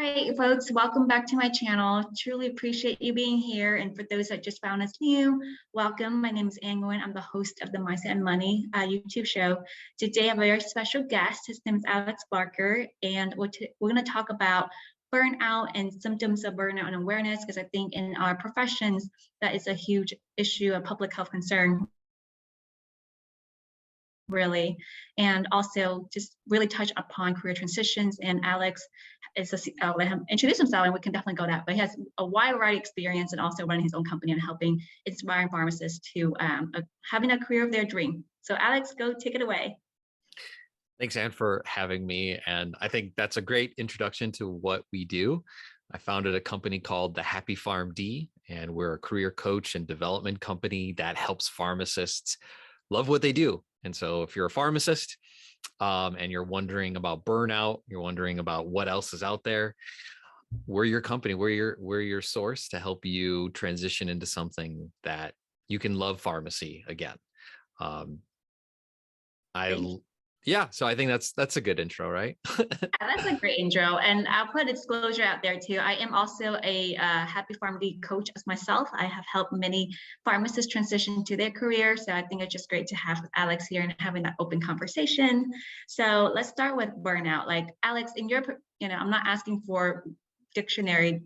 right, folks, welcome back to my channel. Truly appreciate you being here. And for those that just found us new, welcome. My name is Ann Nguyen. I'm the host of the Mindset and Money YouTube show. Today, I have a very special guest. His name is Alex Barker, and we're going to talk about burnout and symptoms of burnout and awareness, because I think in our professions, that is a huge issue, a public health concern, really, and also just really touch upon career transitions. And Alex is I'll let him introduce himself and we can definitely go that, but he has a wide variety of experience and also running his own company and helping inspiring pharmacists to having a career of their dream. So Alex, go take it away. Thanks, Anne, for having me. And I think that's a great introduction to what we do. I founded a company called the Happy Pharm D, and we're a career coach and development company that helps pharmacists love what they do. And so if you're a pharmacist and you're wondering about burnout, you're wondering about what else is out there, we're your company, we're your source to help you transition into something that you can love pharmacy again. So I think that's a good intro, right? That's a great intro. And I'll put a disclosure out there too. I am also a Happy Pharm D coach as myself. I have helped many pharmacists transition to their career. So I think it's just great to have Alex here and having that open conversation. So let's start with burnout. Like Alex, in your, I'm not asking for dictionary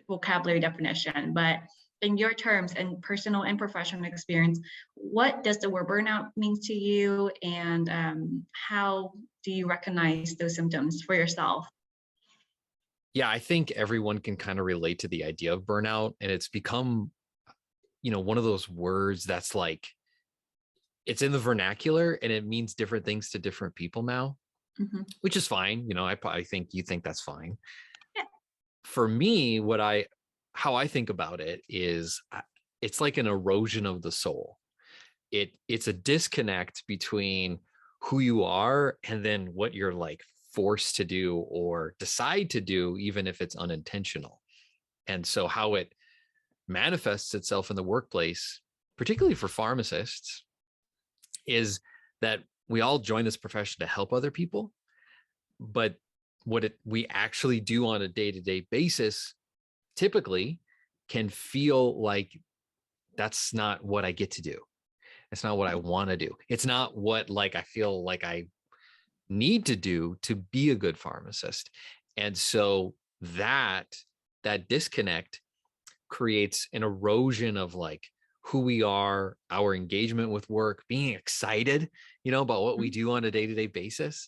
vocabulary definition, but in your terms and personal and professional experience, what does the word burnout mean to you, and how do you recognize those symptoms for yourself? Yeah, I think everyone can kind of relate to the idea of burnout, and it's become, one of those words that's like, it's in the vernacular and it means different things to different people now, which is fine. I think you think that's fine. Yeah. For me, how I think about it is it's like an erosion of the soul. It's a disconnect between who you are and then what you're like forced to do or decide to do, even if it's unintentional. And so how it manifests itself in the workplace, particularly for pharmacists, is that we all join this profession to help other people. But what we actually do on a day-to-day basis typically can feel like that's not what I get to do. It's not what I want to do. It's not what I feel like I need to do to be a good pharmacist. And so that disconnect creates an erosion of who we are, our engagement with work, being excited, about what we do on a day-to-day basis.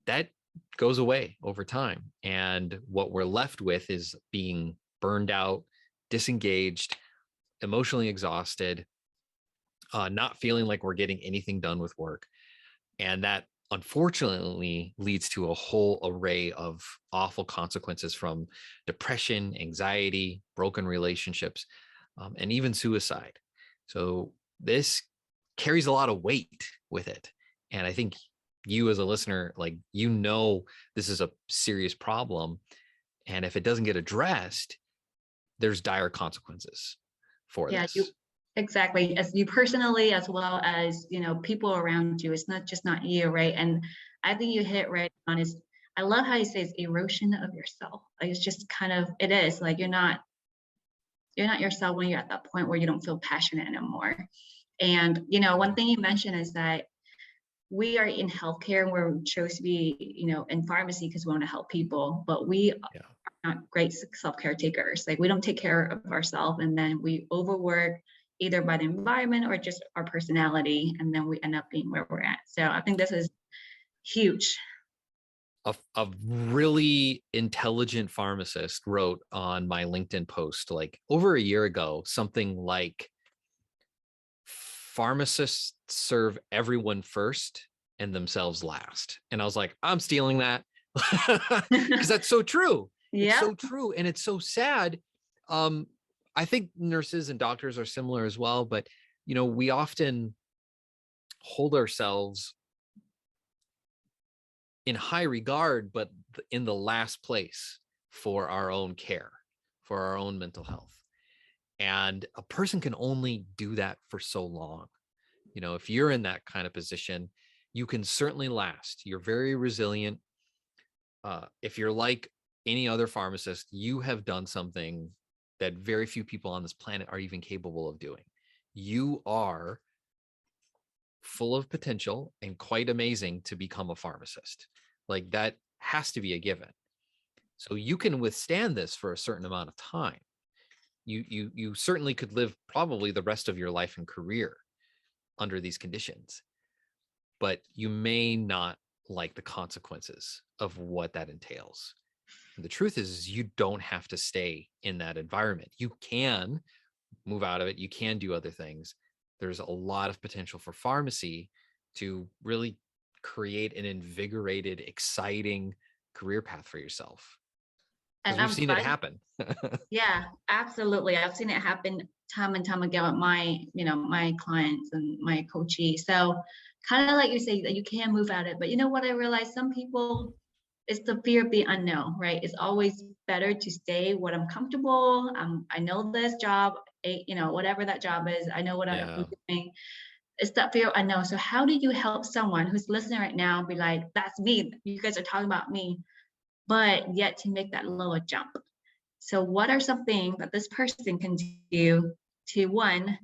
That goes away over time. And what we're left with is being burned out, disengaged, emotionally exhausted, not feeling like we're getting anything done with work. And that unfortunately leads to a whole array of awful consequences, from depression, anxiety, broken relationships, and even suicide. So this carries a lot of weight with it. And I think you as a listener, this is a serious problem. And if it doesn't get addressed, there's dire consequences for this. Exactly. As you personally, as well as, people around you, it's not you, right? And I think you hit right on is, I love how you say it's erosion of yourself. Like, it's just it is like, you're not yourself when you're at that point where you don't feel passionate anymore. And, one thing you mentioned is that we are in healthcare and we're chose to be, in pharmacy because we want to help people, but we are not great self-care takers. Like, we don't take care of ourselves, and then we overwork either by the environment or just our personality, and then we end up being where we're at. So I think this is huge. A really intelligent pharmacist wrote on my LinkedIn post over a year ago, something like, pharmacists serve everyone first and themselves last. And I was like, I'm stealing that, because that's so true. Yeah. It's so true. And it's so sad. I think nurses and doctors are similar as well, but we often hold ourselves in high regard, but in the last place for our own care, for our own mental health. And a person can only do that for so long. If you're in that kind of position, you can certainly last. You're very resilient. If you're like any other pharmacist, you have done something that very few people on this planet are even capable of doing. You are full of potential and quite amazing to become a pharmacist. Like that has to be a given. So you can withstand this for a certain amount of time. You certainly could live probably the rest of your life and career under these conditions, but you may not like the consequences of what that entails. And the truth is you don't have to stay in that environment. You can move out of it. You can do other things. There's a lot of potential for pharmacy to really create an invigorated, exciting career path for yourself. Because And we've I'm seen it glad. happen. Yeah, absolutely. I've seen it happen time and time again with my, my clients and my coachee. So kind of like you say that you can move at it, but you know what I realized? Some people, it's the fear of the unknown, right? It's always better to stay what I'm comfortable. I know this job, whatever that job is, I know what I'm Yeah. doing. It's that fear of unknown. So how do you help someone who's listening right now be like, that's me. You guys are talking about me, but yet to make that lower jump? So what are some things that this person can do to, one,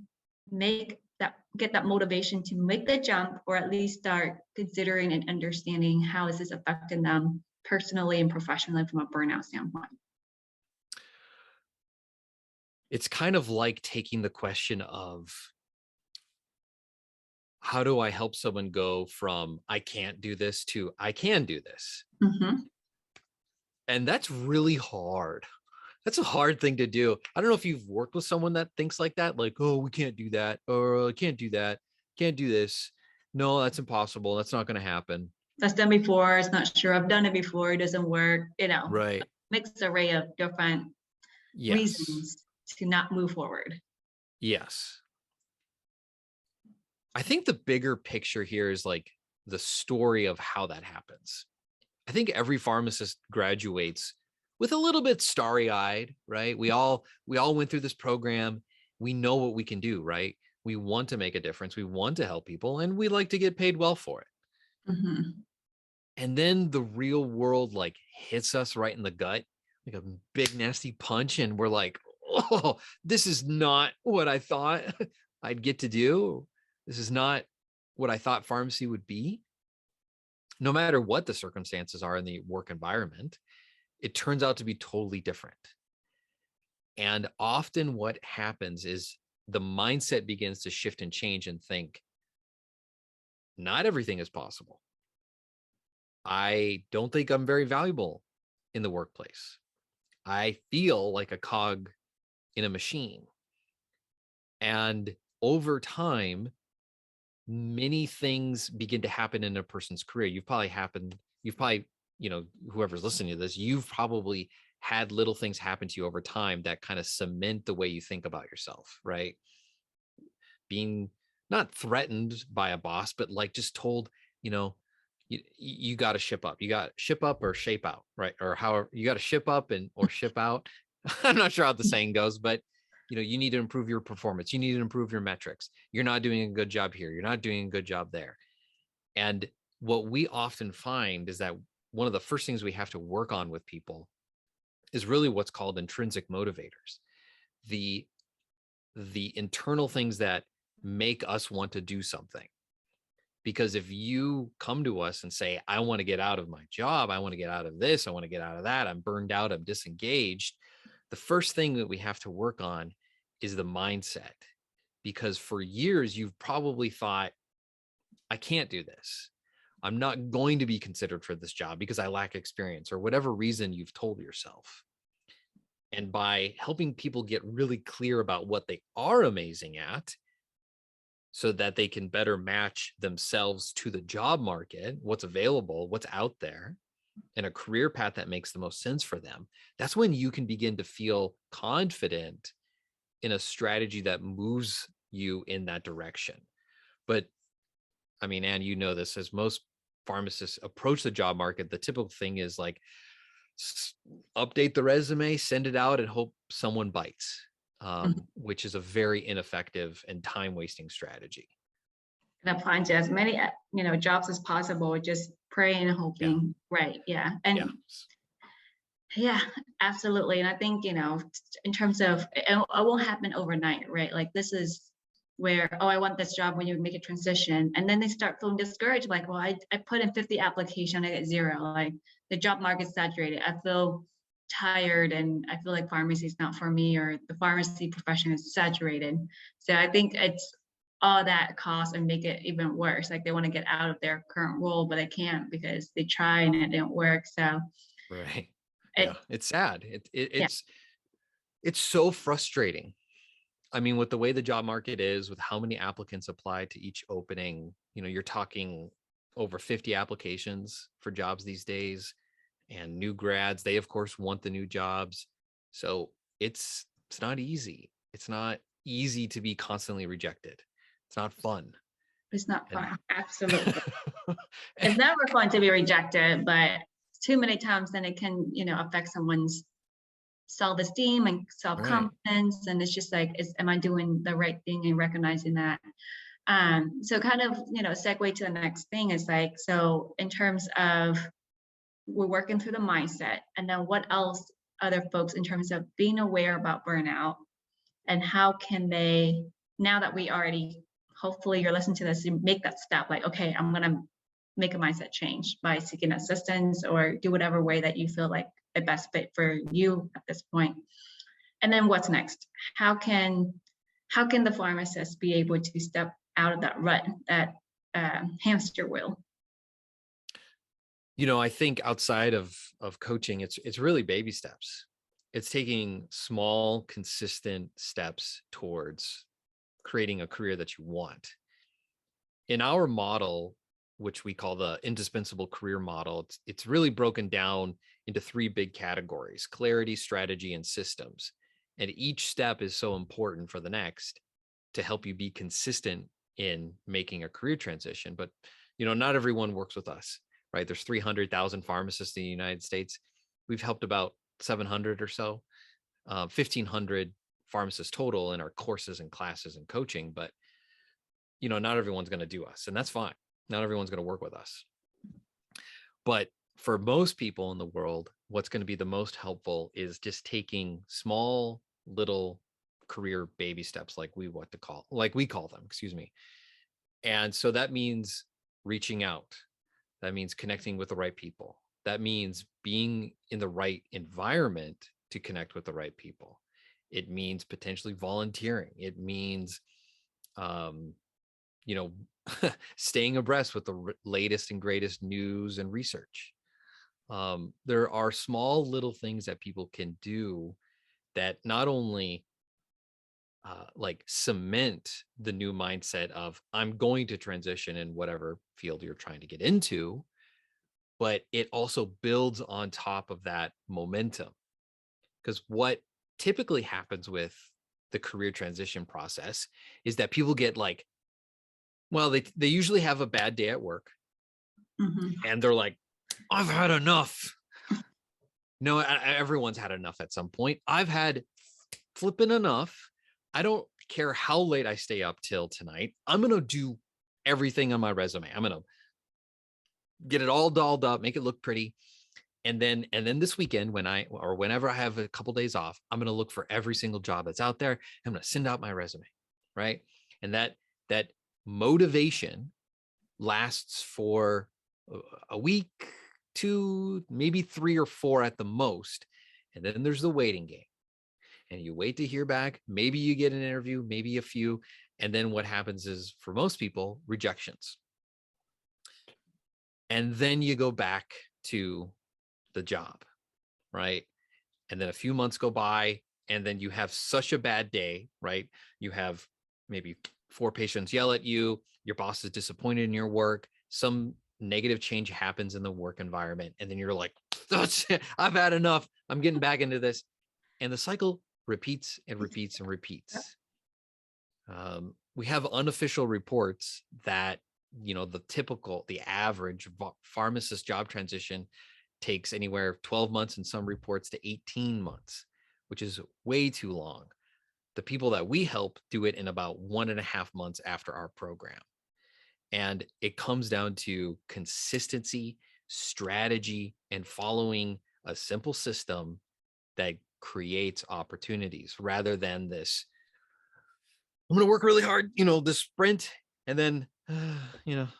get that motivation to make the jump, or at least start considering and understanding how is this affecting them personally and professionally from a burnout standpoint? It's kind of like taking the question of how do I help someone go from I can't do this to I can do this? Mm-hmm. And that's really hard. That's a hard thing to do. I don't know if you've worked with someone that thinks like that, like, oh, we can't do that, or I can't do that, can't do this. No, that's impossible. That's not going to happen. That's done before. It's not sure. I've done it before. It doesn't work. Right. Mixed array of different Yes. reasons to not move forward. Yes. I think the bigger picture here is like the story of how that happens. I think every pharmacist graduates with a little bit starry-eyed, right? We all went through this program. We know what we can do, right? We want to make a difference. We want to help people, and we like to get paid well for it. Mm-hmm. And then the real world like hits us right in the gut, like a big nasty punch, and we're like, oh, this is not what I thought I'd get to do. This is not what I thought pharmacy would be. No matter what the circumstances are in the work environment, it turns out to be totally different. And often what happens is the mindset begins to shift and change and think, not everything is possible. I don't think I'm very valuable in the workplace. I feel like a cog in a machine. And over time, many things begin to happen in a person's career. Whoever's listening to this, you've probably had little things happen to you over time that kind of cement the way you think about yourself, right? Being not threatened by a boss, but like just told, you know, you got to ship up. You got ship up or shape out, right? Or however you got to ship up and or ship out. I'm not sure how the saying goes, but you need to improve your performance. You need to improve your metrics. You're not doing a good job here. You're not doing a good job there. And what we often find is that one of the first things we have to work on with people is really what's called intrinsic motivators. The internal things that make us want to do something. Because if you come to us and say, I want to get out of my job, I want to get out of this, I want to get out of that, I'm burned out, I'm disengaged, the first thing that we have to work on is the mindset. Because for years, you've probably thought, I can't do this. I'm not going to be considered for this job because I lack experience, or whatever reason you've told yourself. And by helping people get really clear about what they are amazing at, so that they can better match themselves to the job market, what's available, what's out there, and a career path that makes the most sense for them, that's when you can begin to feel confident in a strategy that moves you in that direction. But I mean, Anne, you know this, as most pharmacists approach the job market, the typical thing is like update the resume, send it out, and hope someone bites, which is a very ineffective and time-wasting strategy. And applying to as many jobs as possible, just praying and Yeah. hoping. Right. Yeah. And Yeah. Yeah, absolutely. And I think, in terms of it won't happen overnight, right? Like this is where, oh, I want this job when you make a transition. And then they start feeling discouraged, like, well, I put in 50 applications, I get zero. Like the job market's saturated. I feel tired and I feel like pharmacy is not for me, or the pharmacy profession is saturated. So I think it's all that cost and make it even worse. Like they want to get out of their current role, but they can't because they try and it didn't work. So Right. Yeah. it, It's sad. yeah. It's so frustrating. I mean, with the way the job market is, with how many applicants apply to each opening, you're talking over 50 applications for jobs these days, and new grads, they of course want the new jobs. So it's not easy. It's not easy to be constantly rejected. It's not fun. It's not And fun. Absolutely. It's never fun to be rejected, but too many times then it can, affect someone's self-esteem and right. self-confidence. And it's just like, am I doing the right thing and recognizing that? So kind of, segue to the next thing is like, so in terms of we're working through the mindset, and then what else other folks in terms of being aware about burnout, and how can they, now that we already, hopefully you're listening to this, you make that step, like, okay, I'm going to make a mindset change by seeking assistance or do whatever way that you feel like the best fit for you at this point. And then what's next? How can the pharmacist be able to step out of that rut, that hamster wheel? I think outside of coaching, it's really baby steps. It's taking small, consistent steps towards creating a career that you want. In our model, which we call the indispensable career model, it's really broken down into three big categories: clarity, strategy, and systems. And each step is so important for the next to help you be consistent in making a career transition. But, not everyone works with us, right? There's 300,000 pharmacists in the United States. We've helped about 700 or so, 1,500 pharmacists total in our courses and classes and coaching. But not everyone's going to do us, and that's fine. Not everyone's going to work with us. But for most people in the world, what's going to be the most helpful is just taking small little career baby steps, like we call them, excuse me. And so that means reaching out. That means connecting with the right people. That means being in the right environment to connect with the right people. It means potentially volunteering. It means you know, staying abreast with the latest and greatest news and research. There are small little things that people can do that not only like cement the new mindset of I'm going to transition in whatever field you're trying to get into, but it also builds on top of that momentum. Because what typically happens with the career transition process is that people get like, well, they usually have a bad day at work, Mhm. and they're like, I've had enough. No, everyone's had enough at some point. I've had flipping enough. I don't care how late I stay up till tonight. I'm going to do everything on my resume. I'm going to get it all dolled up, make it look pretty. And then this weekend, whenever I have a couple days off, I'm going to look for every single job that's out there. I'm going to send out my resume. Right. And that motivation lasts for a week, two, maybe 3 or 4 at the most. And then there's the waiting game. And you wait to hear back. Maybe you get an interview, maybe a few. And then what happens is, for most people, rejections. And then you go back to the job, right? And then a few months go by, and then you have such a bad day, right? You have maybe 4 patients yell at you, your boss is disappointed in your work, some negative change happens in the work environment, and then you're like, that's it. I've had enough. I'm getting back into this. And the cycle repeats and repeats and repeats. We have unofficial reports that, the average pharmacist job transition takes anywhere 12 months, in some reports to 18 months, which is way too long. The people that we help do it in about 1.5 months after our program. And it comes down to consistency, strategy, and following a simple system that creates opportunities rather than this, I'm going to work really hard, this sprint, and then,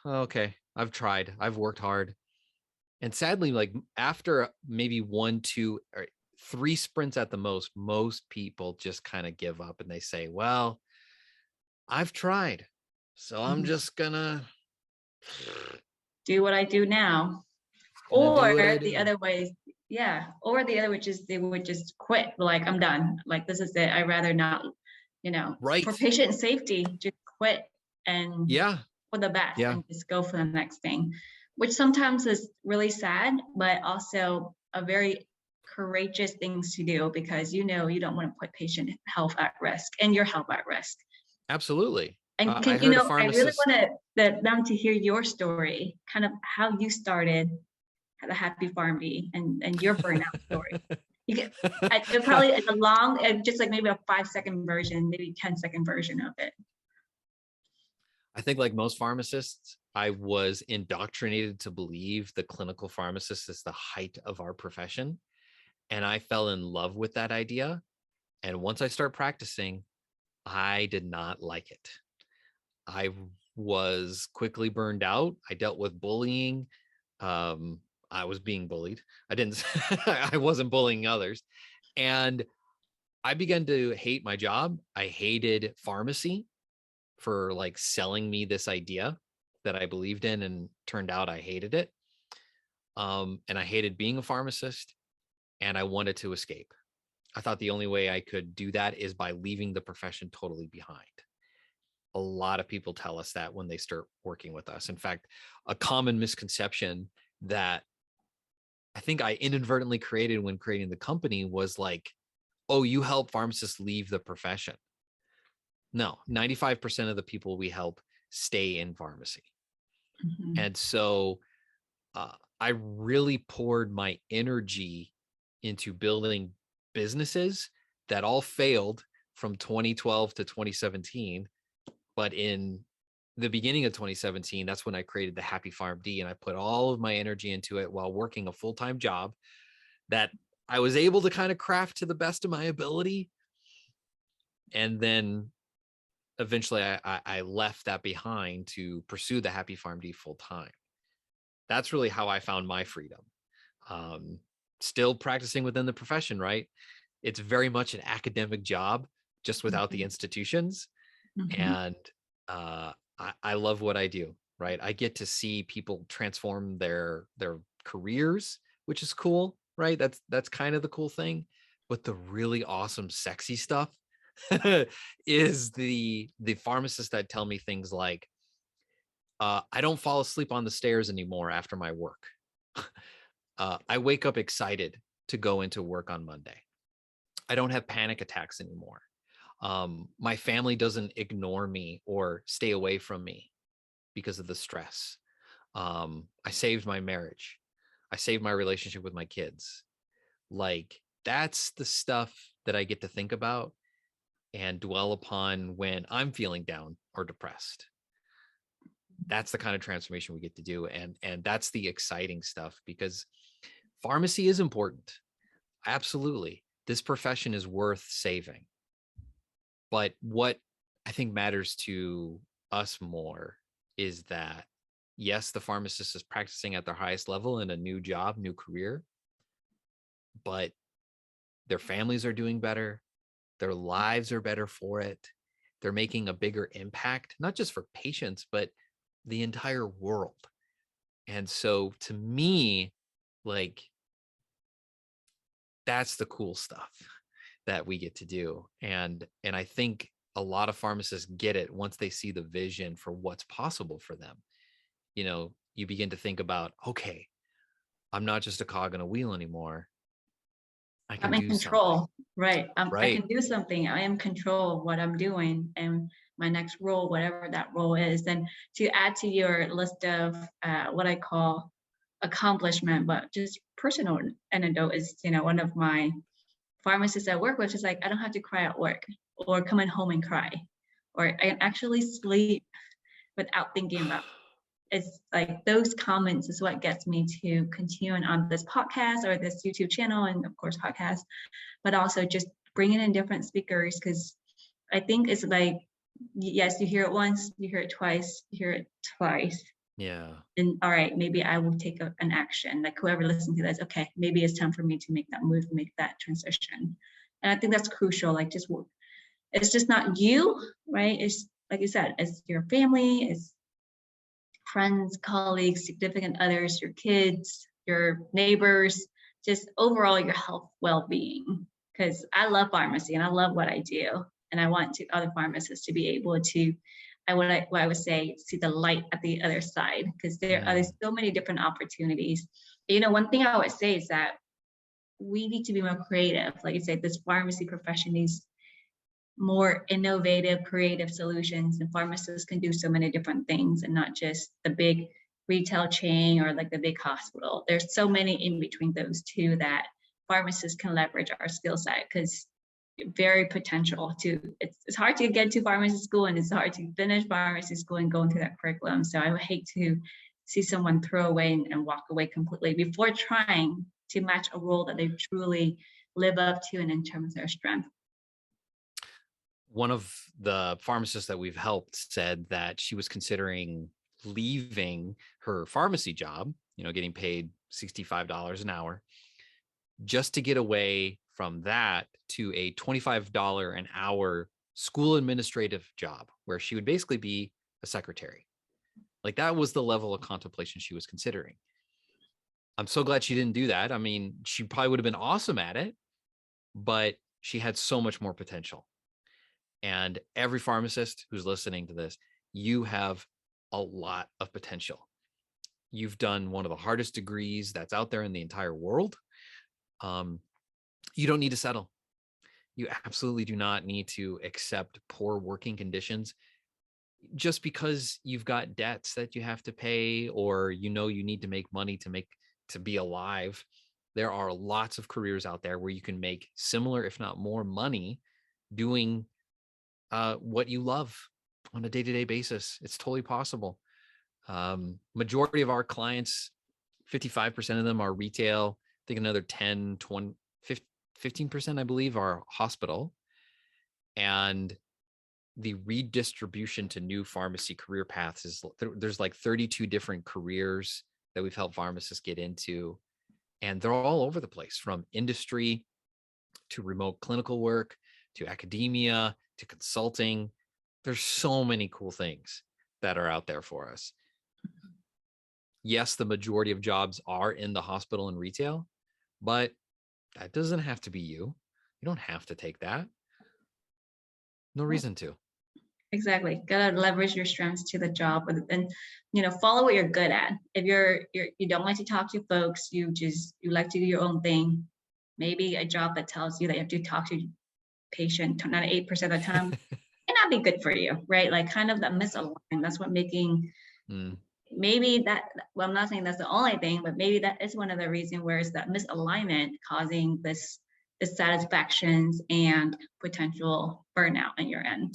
okay, I've tried, I've worked hard. And sadly, like after maybe 1, 2, or 3 sprints at the most people just kind of give up and they say, well, I've tried, so I'm Mhm. just gonna Do what I do now. do Or what I the do. other way, yeah. Or the other, which is they would just quit. Like, I'm done. Like, this is it. I'd rather not, for Right. patient safety, just quit and Yeah. for the best Yeah. and just go for the next thing, which sometimes is really sad, but also a very courageous things to do because you don't want to put patient health at risk and your health at risk. Absolutely. And I can heard a I really pharmacist. want them to hear your story, kind of how you started the Happy Farm Bee and your burnout story. You get it probably a long, just like maybe a 5-second version, maybe 10-second version of it. I think like most pharmacists, I was indoctrinated to believe the clinical pharmacist is the height of our profession. And I fell in love with that idea. And once I start practicing, I did not like it. I was quickly burned out. I dealt with bullying. Um, I was being bullied. I didn't, I wasn't bullying others. And I began to hate my job. I hated pharmacy for like selling me this idea that I believed in, and turned out I hated it. And I hated being a pharmacist, and I wanted to escape. I thought the only way I could do that is by leaving the profession totally behind. A lot of people tell us that when they start working with us. In fact, a common misconception that I think I inadvertently created when creating the company was like, oh, you help pharmacists leave the profession. No, 95% of the people we help stay in pharmacy. Mhm. And so I really poured my energy into building businesses that all failed from 2012 to 2017. But in the beginning of 2017, that's when I created the Happy Farm D, and I put all of my energy into it while working a full-time job that I was able to kind of craft to the best of my ability. And then eventually I left that behind to pursue the Happy Farm D full time. That's really how I found my freedom. Um, Still practicing within the profession, right? It's very much an academic job, just without the Mhm. institutions. Mhm. And I love what I do, right? I get to see people transform their careers, which is cool, right? That's kind of the cool thing. But the really awesome, sexy stuff is the pharmacists that tell me things like, I don't fall asleep on the stairs anymore after my work. I wake up excited to go into work on Monday. I don't have panic attacks anymore. My family doesn't ignore me or stay away from me because of the stress. I saved my marriage. I saved my relationship with my kids. Like, that's the stuff that I get to think about and dwell upon when I'm feeling down or depressed. That's the kind of transformation we get to do. And that's the exciting stuff, because pharmacy is important. Absolutely. This profession is worth saving. But what I think matters to us more is that, yes, the pharmacist is practicing at their highest level in a new job, new career, but their families are doing better. Their lives are better for it. They're making a bigger impact, not just for patients, but the entire world. And so to me, like, that's the cool stuff that we get to do. And I think a lot of pharmacists get it once they see the vision for what's possible for them. You begin to think about, okay, I'm not just a cog in a wheel anymore. I I'm can in do something. control, right? I Right. can do something. I am control of what I'm doing and my next role, whatever that role is. And to add to your list of what I call accomplishment, but just personal anecdote is, one of my pharmacists I work with is like, I don't have to cry at work or coming home and cry, or I can actually sleep without thinking about it's like those comments is what gets me to continue on this podcast or this YouTube channel, and of course podcast, but also just bringing in different speakers, because I think it's like, yes, you hear it once, you hear it twice, you hear it twice. Yeah. And all right, maybe I will take an action. Like whoever listens to this, okay, maybe it's time for me to make that move, make that transition. And I think that's crucial. Like it's just not you, right? It's like you said, it's your family, it's friends, colleagues, significant others, your kids, your neighbors, just overall your health well-being. Because I love pharmacy and I love what I do. And I want other pharmacists to be able to, what I would say, see the light at the other side, because there's so many different opportunities. One thing I would say is that we need to be more creative. Like you said, this pharmacy profession needs more innovative, creative solutions, and pharmacists can do so many different things and not just the big retail chain or like the big hospital. There's so many in between those two that pharmacists can leverage our skill set, because very potential to, it's hard to get to pharmacy school and it's hard to finish pharmacy school and go into that curriculum. So I would hate to see someone throw away and walk away completely before trying to match a role that they truly live up to and in terms of their strength. One of the pharmacists that we've helped said that she was considering leaving her pharmacy job, getting paid $65 an hour, just to get away from that to a $25 an hour school administrative job where she would basically be a secretary. Like that was the level of contemplation she was considering. I'm so glad she didn't do that. I mean, she probably would have been awesome at it, but she had so much more potential. And every pharmacist who's listening to this, you have a lot of potential. You've done one of the hardest degrees that's out there in the entire world. You don't need to settle. You absolutely do not need to accept poor working conditions just because you've got debts that you have to pay, or you need to make money to be alive. There are lots of careers out there where you can make similar, if not more money doing what you love on a day-to-day basis. It's totally possible. Majority of our clients, 55% of them are retail. I think another 10, 20, 15%, I believe, are hospital. And the redistribution to new pharmacy career paths is there's like 32 different careers that we've helped pharmacists get into. And they're all over the place, from industry to remote clinical work to academia to consulting. There's so many cool things that are out there for us. Yes, the majority of jobs are in the hospital and retail, but that doesn't have to be you. You don't have to take that. No reason to. Exactly. Gotta leverage your strengths to the job, and follow what you're good at. If you don't like to talk to folks, you like to do your own thing. Maybe a job that tells you that you have to talk to patient 98% of the time may not be good for you, right? Like kind of that misalignment. That's what making maybe that. Well, I'm not saying that's the only thing, but maybe that is one of the reasons where it's that misalignment causing this dissatisfactions and potential burnout on your end.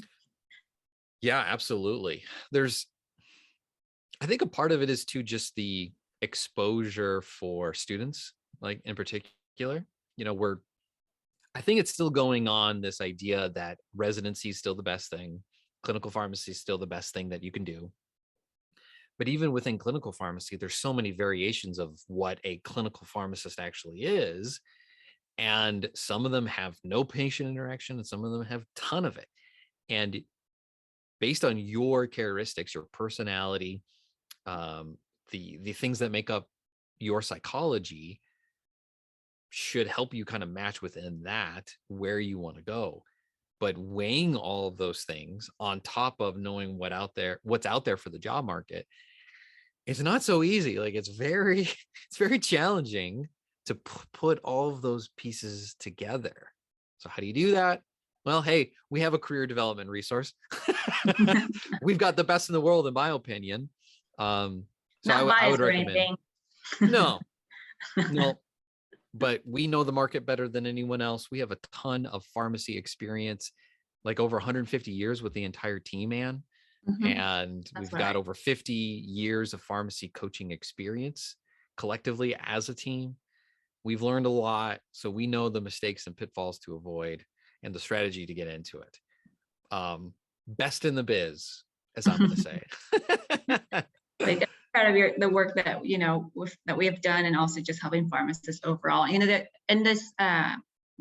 Yeah, absolutely. I think a part of it is too just the exposure for students, like in particular, I think it's still going on, this idea that residency is still the best thing. Clinical pharmacy is still the best thing that you can do. But even within clinical pharmacy, there's so many variations of what a clinical pharmacist actually is. And some of them have no patient interaction and some of them have a ton of it. And based on your characteristics, your personality, the things that make up your psychology should help you kind of match within that where you want to go. But weighing all of those things on top of knowing what's out there for the job market, it's not so easy. Like it's very challenging to put all of those pieces together. So how do you do that? Well, hey, we have a career development resource. We've got the best in the world, in my opinion. So I would recommend. No, but we know the market better than anyone else. We have a ton of pharmacy experience, like over 150 years with the entire team, man. And That's we've got right. over 50 years of pharmacy coaching experience collectively as a team. We've learned a lot, so we know the mistakes and pitfalls to avoid and the strategy to get into it. Best in the biz, as I'm going to say. Like that's part of the work that that we have done, and also just helping pharmacists overall. That in this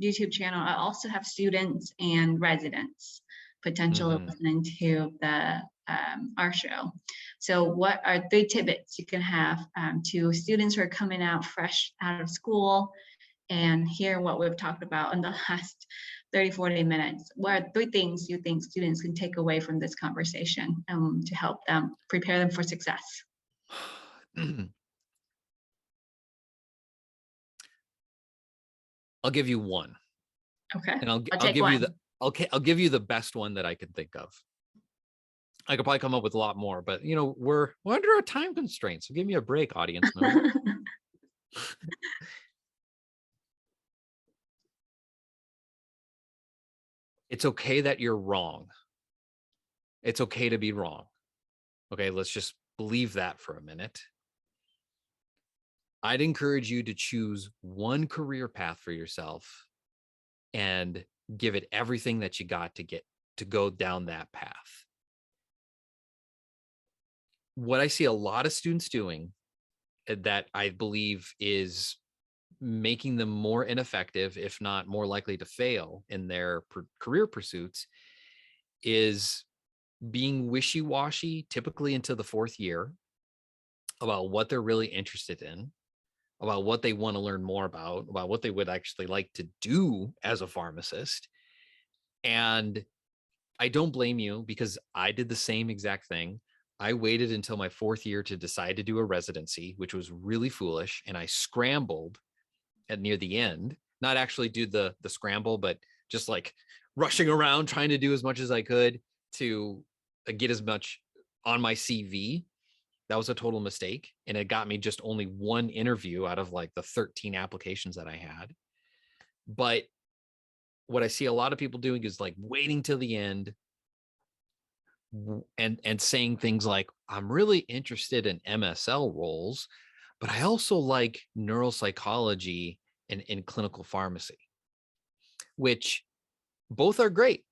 YouTube channel, I also have students and residents potentially Mhm. listening to the our show. So, what are 3 tidbits you can have to students who are coming out fresh out of school and hear what we've talked about in the last 30, 40 minutes? What are 3 things you think students can take away from this conversation to help them prepare them for success? I'll give you one, Okay, and I'll I'll I'll take give you the one. I'll give you the best one that I can think of. I could probably come up with a lot more, but we're under a time constraint, so give me a break, audience member. It's okay that you're wrong. It's okay to be wrong. Okay, let's just believe that for a minute. I'd encourage you to choose one career path for yourself and give it everything that you got to go down that path. What I see a lot of students doing that I believe is making them more ineffective, if not more likely to fail in their career pursuits, is being wishy-washy, typically into the 4th year, about what they're really interested in, about what they want to learn more about what they would actually like to do as a pharmacist. And I don't blame you, because I did the same exact thing. I waited until my 4th year to decide to do a residency, which was really foolish. And I scrambled at near the end, not actually do the scramble, but just like rushing around trying to do as much as I could to get as much on my CV. That was a total mistake. And it got me just only one interview out of like the 13 applications that I had. But what I see a lot of people doing is like waiting till the end and saying things like, I'm really interested in MSL roles, but I also like neuropsychology and in clinical pharmacy, which both are great.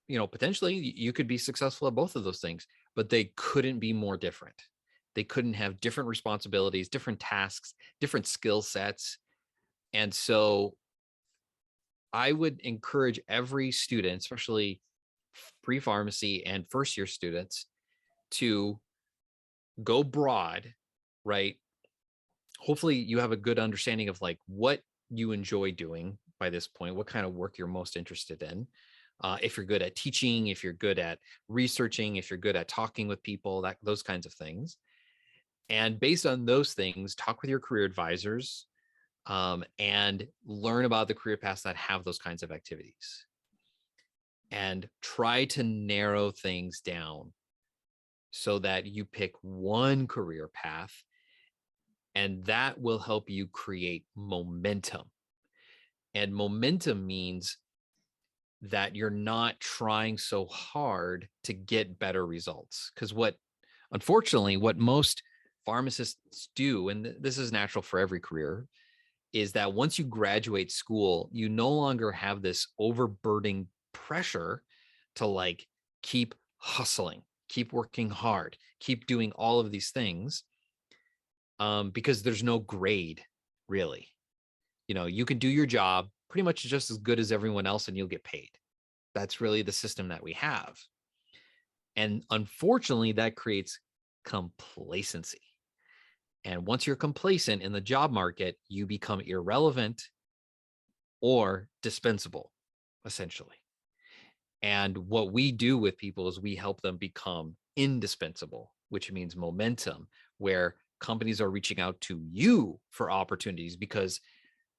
Potentially you could be successful at both of those things, but they couldn't be more different. They couldn't have different responsibilities, different tasks, different skill sets. And so I would encourage every student, especially pre-pharmacy and first year students, to go broad, right? Hopefully you have a good understanding of like what you enjoy doing by this point, what kind of work you're most interested in. If you're good at teaching, if you're good at researching, if you're good at talking with people, those kinds of things. And based on those things, talk with your career advisors, and learn about the career paths that have those kinds of activities. And try to narrow things down so that you pick one career path, and that will help you create momentum. And momentum means that you're not trying so hard to get better results. Because unfortunately, what most pharmacists do, and this is natural for every career, is that once you graduate school, you no longer have this overburdening pressure to like keep hustling, keep working hard, keep doing all of these things, because there's no grade, really. You can do your job pretty much just as good as everyone else and you'll get paid. That's really the system that we have. And unfortunately, that creates complacency. And once you're complacent in the job market, you become irrelevant or dispensable, essentially. And what we do with people is we help them become indispensable, which means momentum, where companies are reaching out to you for opportunities because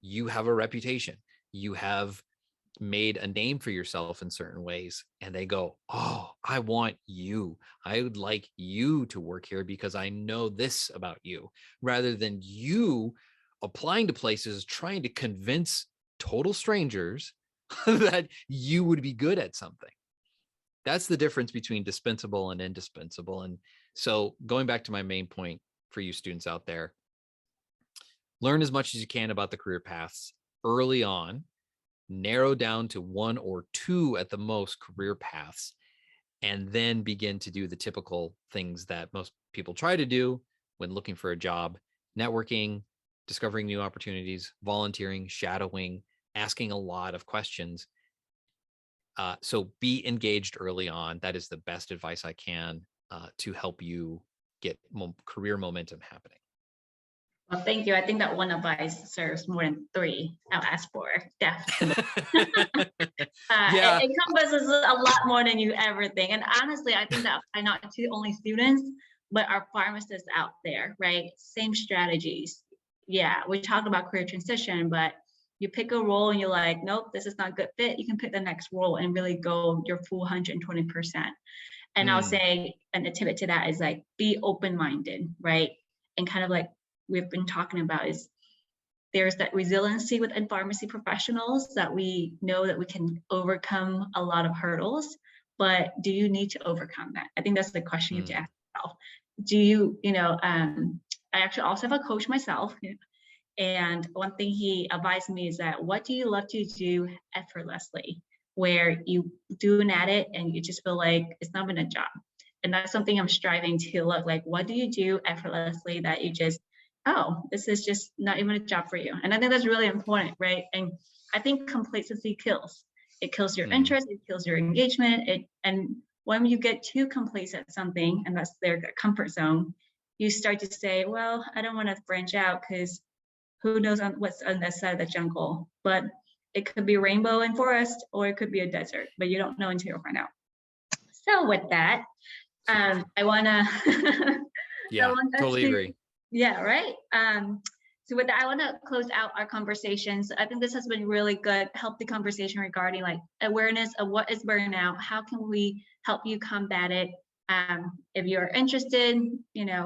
you have a reputation, you have made a name for yourself in certain ways, and they go, oh, I want you. I would like you to work here because I know this about you, rather than you applying to places trying to convince total strangers that you would be good at something. that's the difference between dispensable and indispensable. And so going back to my main point for you students out there, learn as much as you can about the career paths early on, narrow down to one or two at the most career paths, and then begin to do the typical things that most people try to do when looking for a job: networking, discovering new opportunities, volunteering, shadowing, asking a lot of questions. So be engaged early on. That is the best advice I can to help you get career momentum happening. Well, thank you. I think that one advice serves more than three I'll ask for. Definitely. Yeah. It encompasses a lot more than you ever think. And honestly, I think that apply not to only students, but our pharmacists out there, right? Same strategies. Yeah, we talk about career transition, but you pick a role and you're like, nope, this is not a good fit. You can pick the next role and really go your full 120%. And I'll say, and a tidbit to that is like, be open-minded, right? And kind of like we've been talking about is there's that resiliency within pharmacy professionals that we know that we can overcome a lot of hurdles, but do you need to overcome that? I think that's the question you have to ask yourself. Do you, I actually also have a coach myself, and one thing he advised me is that what do you love to do effortlessly, where you doing at it and you just feel like it's not been a job. And that's something I'm striving to look like, what do you do effortlessly that you just, oh, this is just not even a job for you. And I think that's really important, right? And I think complacency kills. It kills your interest, it kills your engagement. And when you get too complacent at something, and that's their comfort zone, you start to say, well, I don't want to branch out because who knows what's on that side of the jungle. But it could be rainbow and forest, or it could be a desert, but you don't know until you find out. So with that, I want to. Yeah, totally agree. Yeah, right. So with that, I want to close out our conversations. I think this has been really good, help the conversation regarding like awareness of what is burnout, how can we help you combat it. If you're interested,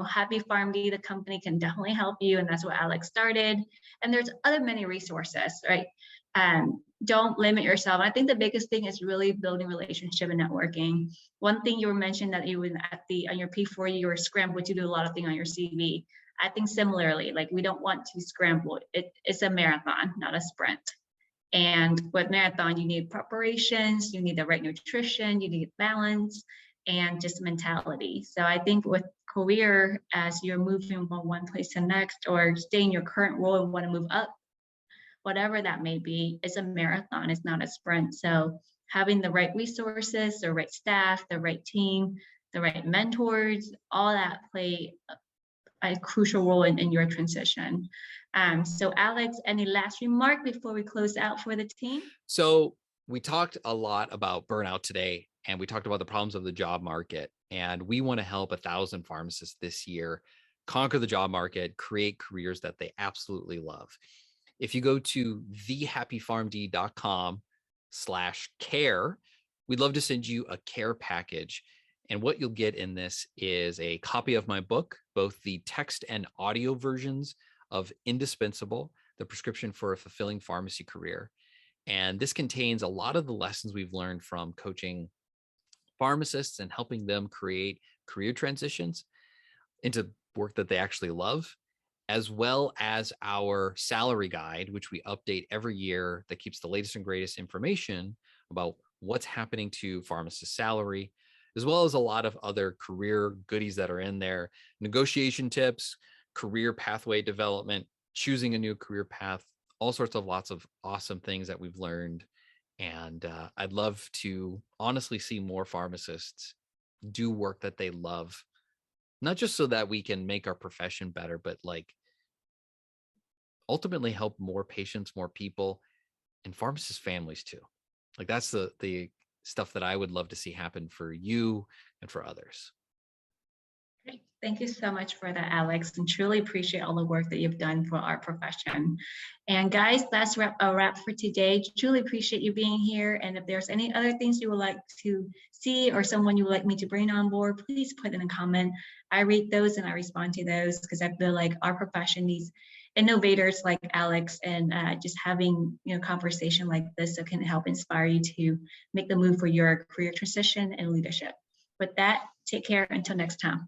Happy PharmD, the company can definitely help you. And that's what Alex started. And there's other many resources, right? Don't limit yourself. I think the biggest thing is really building relationship and networking. One thing you were mentioned that you were on your P4, you were scrambled to do a lot of things on your CV. I think similarly, like we don't want to scramble. It's a marathon, not a sprint. And with marathon, you need preparations, you need the right nutrition, you need balance, and just mentality. So I think with career, as you're moving from one place to next, or stay in your current role and want to move up, whatever that may be, it's a marathon, it's not a sprint. So having the right resources, the right staff, the right team, the right mentors, all that play a crucial role in your transition. So Alex, any last remark before we close out for the team? So we talked a lot about burnout today, and we talked about the problems of the job market. And we want to help 1,000 pharmacists this year conquer the job market, create careers that they absolutely love. If you go to thehappypharmd.com/care, we'd love to send you a care package. And what you'll get in this is a copy of my book, both the text and audio versions of Indispensable, the prescription for a fulfilling pharmacy career. And this contains a lot of the lessons we've learned from coaching pharmacists and helping them create career transitions into work that they actually love, as well as our salary guide, which we update every year, that keeps the latest and greatest information about what's happening to pharmacist salary, as well as a lot of other career goodies that are in there, negotiation tips, career pathway development, choosing a new career path, all sorts of lots of awesome things that we've learned. And I'd love to honestly see more pharmacists do work that they love, not just so that we can make our profession better, but like ultimately help more patients, more people, and pharmacist families too. Like that's the stuff that I would love to see happen for you and for others. Great. Thank you so much for that, Alex, and truly appreciate all the work that you've done for our profession. And guys, that's a wrap for today. Truly appreciate you being here. And if there's any other things you would like to see or someone you would like me to bring on board, please put in a comment. I read those and I respond to those because I feel like our profession needs innovators like Alex, and just having, conversation like this that can help inspire you to make the move for your career transition and leadership. With that, take care until next time.